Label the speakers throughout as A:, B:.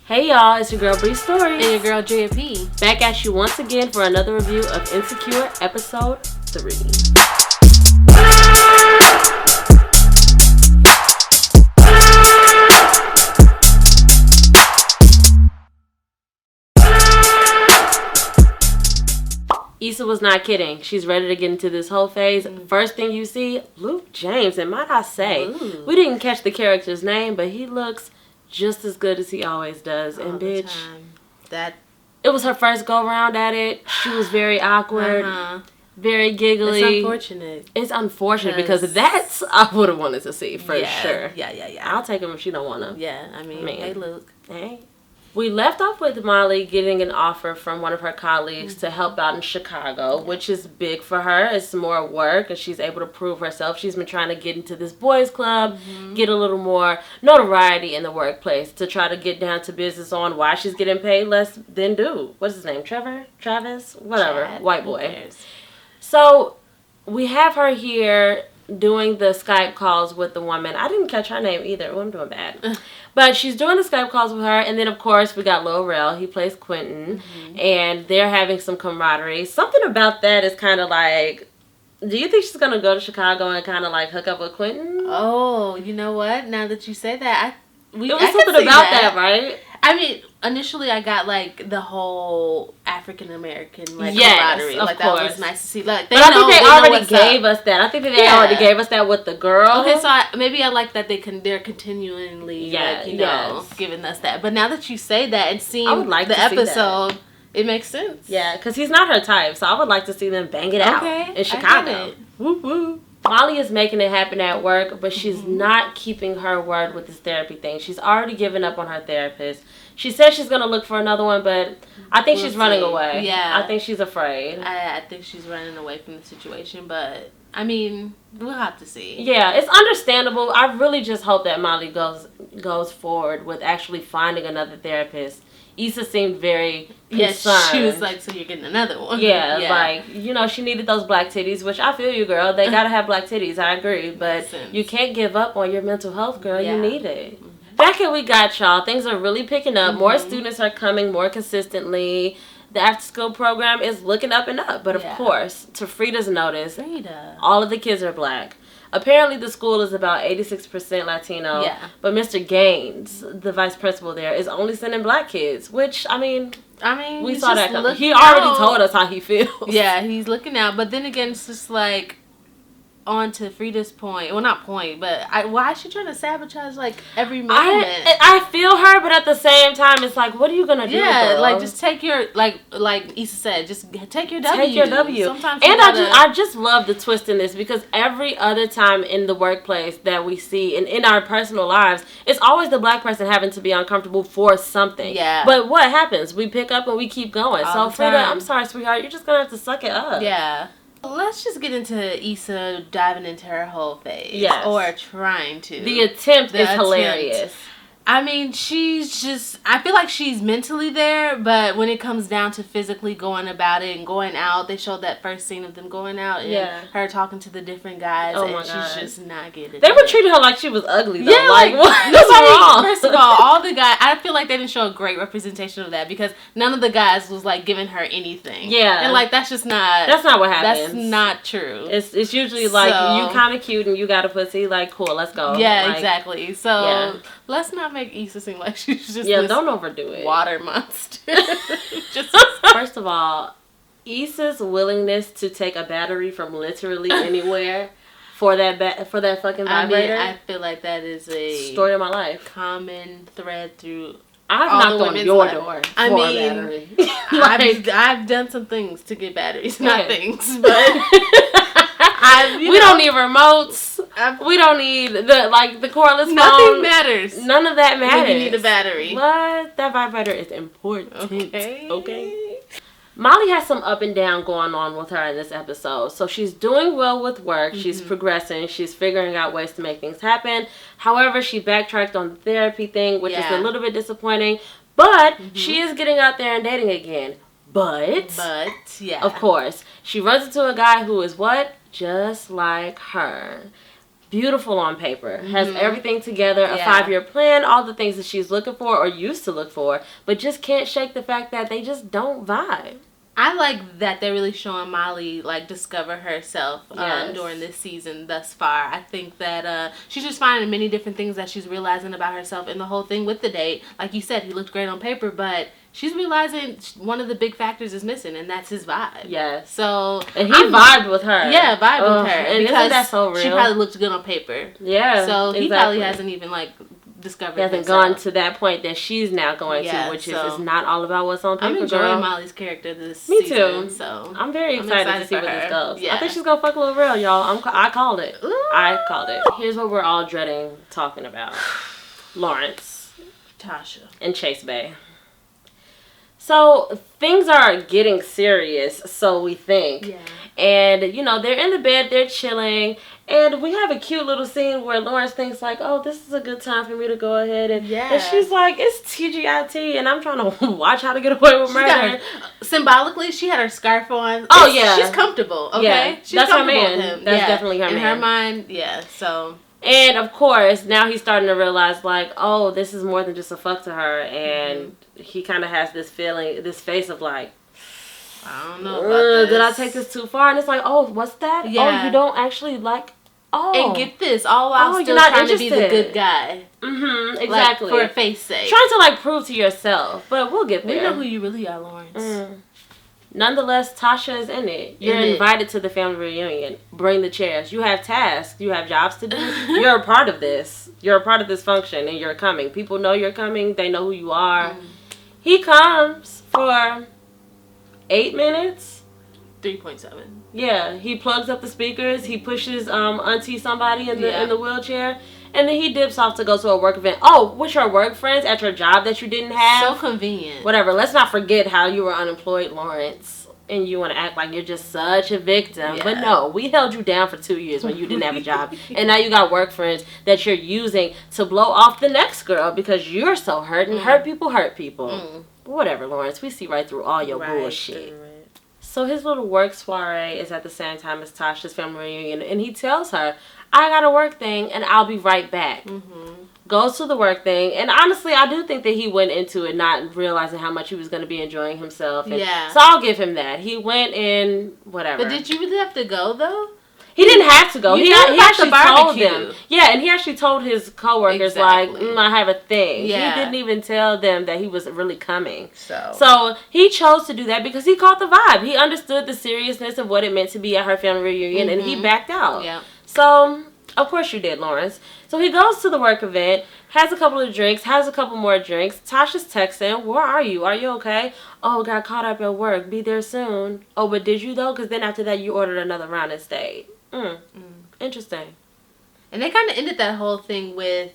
A: Hey y'all, it's your girl Bree Stories.
B: And your girl Drea P.
A: Back at you once again for another review of Insecure Episode 3. Issa was not kidding. She's ready to get into this whole phase. First thing you see, Luke James, and might I say, we didn't catch the character's name, but he looks just as good as he always does. And bitch, it was her first go round at it. She was very awkward, very giggly.
B: It's unfortunate.
A: It's unfortunate because that's I would have wanted to see for sure.
B: Yeah.
A: I'll take him if she don't want him.
B: Yeah, I mean, hey Luke.
A: Hey. We left off with Molly getting an offer from one of her colleagues to help out in Chicago, which is big for her. It's more work, and she's able to prove herself. She's been trying to get into this boys club, get a little more notoriety in the workplace to try to get down to business on why she's getting paid less than dude. What's his name? Travis? Whatever.
B: Chad.
A: White boy. So we have her here doing the Skype calls with the woman. I didn't catch her name either. Oh, I'm doing bad. But she's doing the Skype calls with her. And then, of course, we got Lil Rel. He plays Quentin. And they're having some camaraderie. Something about that is kind of like, do you think she's going to go to Chicago and kind of like hook up with Quentin?
B: Oh, you know what? Now that you say that,
A: it was something about that, right?
B: I mean, initially I got like the whole African American camaraderie.
A: Like
B: that was nice to see. Like,
A: but I think they already gave us that. I think that they already gave us that with the girl.
B: Okay, so maybe I like that they're continually giving us that. But now that you say that and seeing the episode, it makes sense.
A: Yeah, because he's not her type, so I would like to see them bang it out in Chicago. Woo woo. Molly is making it happen at work, but she's not keeping her word with this therapy thing. She's already given up on her therapist. She says she's going to look for another one, but I think she's running away.
B: Yeah.
A: I think she's afraid.
B: I think she's running away from the situation, but, I mean, we'll have to see.
A: Yeah, it's understandable. I really just hope that Molly goes forward with actually finding another therapist. Issa seemed very concerned.
B: She was like, so you're getting another one.
A: Yeah, like, you know, she needed those black titties, which I feel you, girl. They gotta have black titties, I agree. But you can't give up on your mental health, girl. You need it. Back here we got y'all. Things are really picking up. More students are coming more consistently. The after-school program is looking up and up. But, of course, to Frida's notice, all of the kids are black. Apparently, the school is about 86% Latino. Yeah. But Mr. Gaines, the vice principal there, is only sending black kids. Which, I mean, we saw that. He already told us how he feels.
B: Yeah, he's looking out. But then again, it's just like, on to Frida's point. Well, not point, but why is she trying to sabotage, like, every moment?
A: I feel her, but at the same time, it's like, what are you going to do, girl?
B: Like, just take your, like Issa said, just take your W.
A: Take your W.
B: Sometimes
A: and I just love the twist in this, because every other time in the workplace that we see, and in our personal lives, it's always the black person having to be uncomfortable for something. Yeah. But what happens? We pick up and we keep going. So, Frida, I'm sorry, sweetheart, you're just going to have to suck it up.
B: Yeah. Let's just get into Issa diving into her whole phase. Yes. Or trying to.
A: The attempt is hilarious.
B: I mean, I feel like she's mentally there, but when it comes down to physically going about it and going out, they showed that first scene of them going out and her talking to the different guys, she's just not getting it.
A: They were treating her like she was ugly, though.
B: Yeah,
A: like what's wrong?
B: First of all the guys, I feel like they didn't show a great representation of that, because none of the guys was, like, giving her anything. Yeah. And, like, that's not what happens. That's not true.
A: It's usually, like, you kind of cute and you got a pussy, like, cool, let's go.
B: Yeah, exactly. So, let's not make Issa seem like she's just this
A: don't overdo it.
B: Water monster.
A: First of all, Issa's willingness to take a battery from literally anywhere for that fucking vibrator.
B: I feel like that is a
A: story of my life.
B: Common thread through.
A: I've knocked on your door for a battery.
B: I've done some things to get batteries, not things, but.
A: We don't need remotes. We don't need the cordless phone.
B: Nothing matters.
A: None of that matters.
B: When you need a battery.
A: What? That vibrator is important.
B: Okay.
A: Molly has some up and down going on with her in this episode. So she's doing well with work. She's progressing. She's figuring out ways to make things happen. However, she backtracked on the therapy thing, which is a little bit disappointing. But she is getting out there and dating again. But, of course, she runs into a guy who is what? Just like her. beautiful on paper. Has everything together, a 5-year plan, all the things that she's looking for or used to look for, but just can't shake the fact that they just don't vibe.
B: I like that they're really showing Molly, like, discover herself during this season thus far. I think that she's just finding many different things that she's realizing about herself, and the whole thing with the date. Like you said, he looked great on paper, but she's realizing one of the big factors is missing, and that's his vibe.
A: Yes.
B: So
A: and he vibed with her.
B: Yeah, vibed with her.
A: And isn't that so real?
B: She probably looked good on paper.
A: Yeah.
B: So he probably hasn't even, like, discovered
A: he hasn't gone to that point that she's now going to, which is it's not all about what's on paper.
B: I'm enjoying Molly's character this season. Me too. So
A: I'm very excited to see where this goes. Yeah. I think she's gonna fuck a little real, y'all. I called it. Ooh. I called it. Here's what we're all dreading talking about: Lawrence,
B: Tasha,
A: and Chase Bay. So things are getting serious, so we think. Yeah. And, you know, they're in the bed, they're chilling, and we have a cute little scene where Lawrence thinks, like, oh, this is a good time for me to go ahead. And she's like, it's TGIT, and I'm trying to watch How to Get Away with Murder.
B: Symbolically, she had her scarf on.
A: Oh, yeah.
B: She's comfortable, okay?
A: Yeah.
B: She's
A: that's
B: comfortable
A: her man.
B: With him.
A: That's definitely her man.
B: In her mind, so...
A: And, of course, now he's starting to realize, like, oh, this is more than just a fuck to her, and he kind of has this feeling, this face of, like,
B: I don't know about this.
A: Did I take this too far? And it's like, oh, what's that? Yeah. Oh, you don't actually like... Oh.
B: And get this, all while still trying to be the good guy.
A: Mm-hmm, exactly.
B: Like, for a face sake.
A: Trying to, like, prove to yourself. But we'll get there.
B: We know who you really are, Lawrence.
A: Nonetheless, Tasha is in it. You're invited to the family reunion. Bring the chairs. You have tasks. You have jobs to do. You're a part of this. You're a part of this function, and you're coming. People know you're coming. They know who you are. He comes for 8 minutes.
B: 3.7.
A: Yeah, he plugs up the speakers. He pushes auntie somebody in the wheelchair, and then he dips off to go to a work event. Oh, with your work friends at your job that you didn't have.
B: So convenient.
A: Whatever. Let's not forget how you were unemployed, Lawrence, and you want to act like you're just such a victim. Yeah. But no, we held you down for 2 years when you didn't have a job, and now you got work friends that you're using to blow off the next girl because you're so hurt, and hurt people hurt people. Whatever, Lawrence. We see right through all your bullshit. So his little work soiree is at the same time as Tasha's family reunion, and he tells her, I got a work thing, and I'll be right back. Goes to the work thing, and honestly, I do think that he went into it not realizing how much he was going to be enjoying himself. And so I'll give him that. He went in, whatever.
B: But did you really have to go, though?
A: He didn't have to go. He actually told them. Yeah, and he actually told his coworkers, like, I have a thing. Yeah. He didn't even tell them that he was really coming. So he chose to do that because he caught the vibe. He understood the seriousness of what it meant to be at her family reunion, and he backed out. Yeah. So, of course you did, Lawrence. So he goes to the work event, has a couple of drinks, has a couple more drinks. Tasha's texting, where are you? Are you okay? Oh, got caught up at work. Be there soon. Oh, but did you, though? Because then after that, you ordered another round and stayed. Interesting.
B: And they kind of ended that whole thing with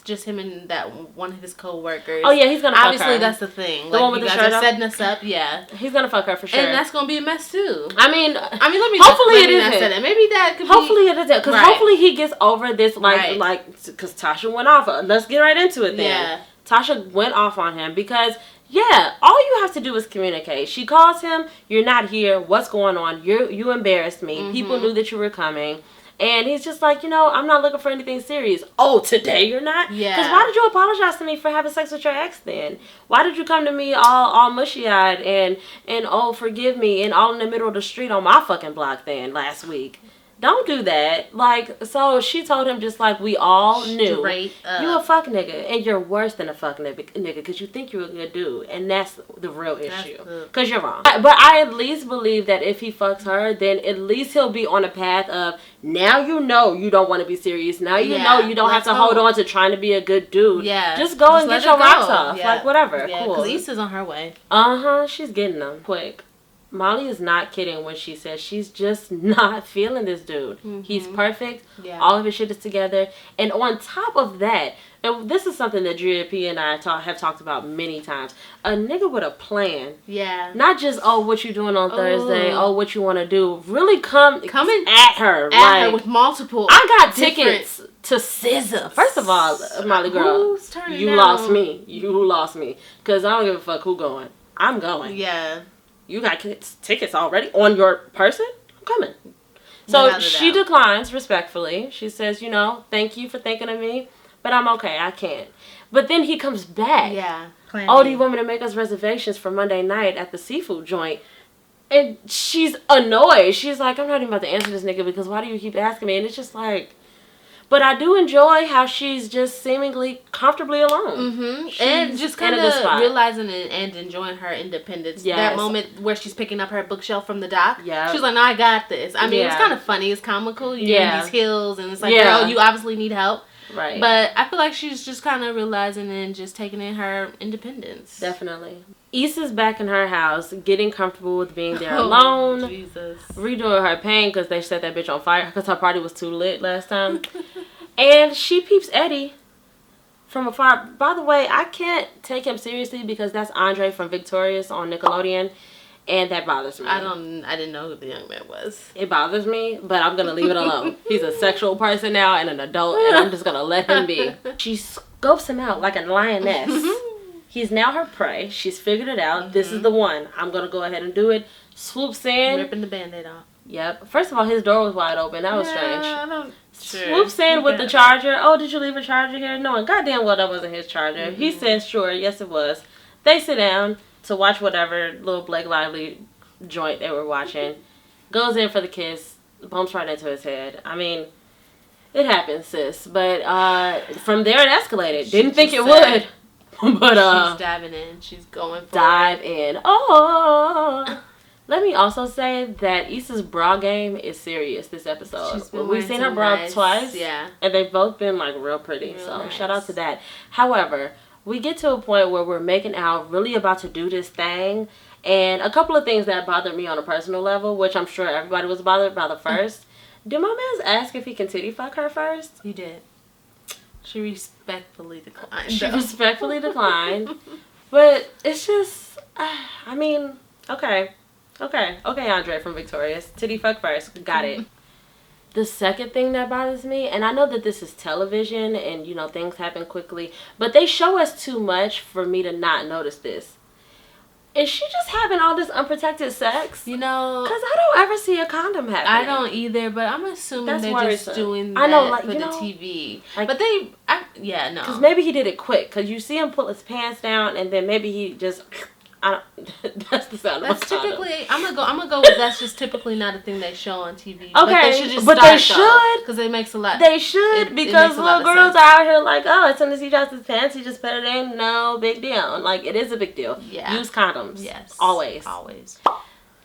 B: just him and that one of his co-workers.
A: Oh, yeah, he's going to fuck her.
B: Obviously, that's the thing.
A: The one with the shirt
B: are setting us up,
A: He's going to fuck her for sure.
B: And that's going to be a mess, too.
A: I mean,
B: hopefully it isn't. Maybe that could
A: hopefully it isn't. Because hopefully he gets over this, because Tasha went off. Let's get right into it then. Yeah. Tasha went off on him because... Yeah, all you have to do is communicate. She calls him, you're not here, what's going on? You embarrassed me. People knew that you were coming. And he's just like, I'm not looking for anything serious. Oh, today you're not? Yeah. Because why did you apologize to me for having sex with your ex then? Why did you come to me all mushy-eyed and oh, forgive me, and all in the middle of the street on my fucking block then last week? Don't do that. Like, so she told him just like we all knew. You a fuck nigga, and you're worse than a fuck nigga because you think you're a good dude, and that's the real issue. Because you're wrong. But I at least believe that if he fucks her, then at least he'll be on a path of, now you know you don't want to be serious. Now you know you don't have to hold on to trying to be a good dude. Yeah. Just go and get your rocks off. Yeah. Like, whatever.
B: Yeah,
A: cool.
B: Because Issa's on her way.
A: She's getting them quick. Molly is not kidding when she says she's just not feeling this dude. He's perfect. Yeah. All of his shit is together. And on top of that, and this is something that GP and I have talked about many times, a nigga with a plan. Yeah. Not just, oh, what you doing on Thursday? Oh, what you want to do? Really coming at her.
B: At her with multiple.
A: I got tickets to SZA. First of all, Molly girl, you lost me. You lost me. Because I don't give a fuck who going. I'm going. Yeah. You got tickets already on your person? I'm coming. So she declines respectfully. She says, you know, thank you for thinking of me, but I'm okay. I can't. But then he comes back.
B: Yeah.
A: Do you want me to make us reservations for Monday night at the seafood joint? And she's annoyed. She's like, I'm not even about to answer this nigga because why do you keep asking me? And it's just like... But I do enjoy how she's just seemingly comfortably alone.
B: Mm-hmm. And just kind of realizing and enjoying her independence. Yes. That moment where she's picking up her bookshelf from the dock. Yeah. She's like, no, I got this. I mean, it's kind of funny. It's comical. You're in these heels and it's like, girl, you obviously need help. Right. But I feel like she's just kind of realizing and just taking in her independence.
A: Definitely. Issa's back in her house, getting comfortable with being there alone. Jesus. Redoing her pain because they set that bitch on fire because her party was too lit last time. And she peeps Eddie from afar. By the way, I can't take him seriously because that's Andre from Victorious on Nickelodeon. And that bothers me.
B: I didn't know who the young man was.
A: It bothers me, but I'm going to leave it alone. He's a sexual person now and an adult, and I'm just going to let him be. She scopes him out like a lioness. He's now her prey. She's figured it out. Mm-hmm. This is the one. I'm going to go ahead and do it. Swoops in.
B: Ripping the Band-Aid off.
A: Yep. First of all, his door was wide open. That was strange. Swoops in with the charger. Oh, did you leave a charger here? No, and goddamn well that wasn't his charger. Mm-hmm. He says, sure. Yes, it was. They sit down to watch whatever little Blake Lively joint they were watching. Goes in for the kiss. Bumps right into his head. I mean, it happens, sis. But from there it escalated. Didn't think it would. But
B: she's diving in. She's going for
A: dive in. Oh. Let me also say that Issa's bra game is serious this episode. We've seen her bra twice. Yeah. And they've both been like real pretty. So shout out to that. However, we get to a point where we're making out, really about to do this thing. And a couple of things that bothered me on a personal level, which I'm sure everybody was bothered by the first. Did my man ask if he can titty fuck her first?
B: He did. She respectfully declined.
A: Respectfully declined. But it's just, I mean, okay, Andre from Victorious. Titty fuck first. Got it. The second thing that bothers me, and I know that this is television and, you know, things happen quickly, but they show us too much for me to not notice this. Is she just having all this unprotected sex?
B: You know,
A: because I don't ever see a condom happening.
B: I don't either, but I'm assuming they're just doing that for the TV. Like, but no.
A: Because maybe he did it quick, because you see him pull his pants down, and then maybe he just... that's the sound of my
B: typically condom. I'm gonna go with that's just typically not a thing they show on TV.
A: Okay, but they should
B: because it makes a lot.
A: They should because little girls are out here like, oh, as soon as he drops his pants, he just put it in. No big deal. Like, it is a big deal. Yeah. Use condoms. Yes. Always.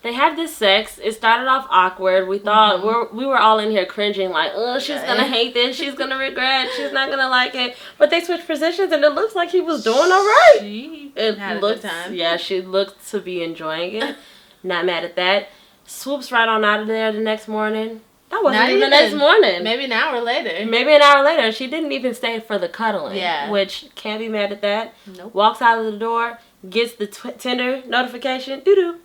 A: They have this sex. It started off awkward. We thought we were all in here cringing like, oh, she's gonna hate this. She's gonna regret. She's not gonna like it. But they switched positions, and it looks like he was doing all right.
B: She had a good time.
A: Yeah, she looked to be enjoying it. Not mad at that. Swoops right on out of there the next morning. That wasn't even the next morning.
B: Maybe an hour later.
A: She didn't even stay for the cuddling. Yeah. Which, can't be mad at that.
B: Nope.
A: Walks out of the door, gets the Tinder notification. Doo-doo.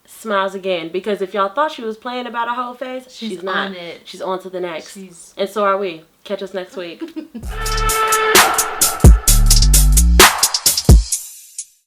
A: Smiles again, because if y'all thought she was playing about her whole face, she's not. On it. She's on to the next. And so are we. Catch us next week.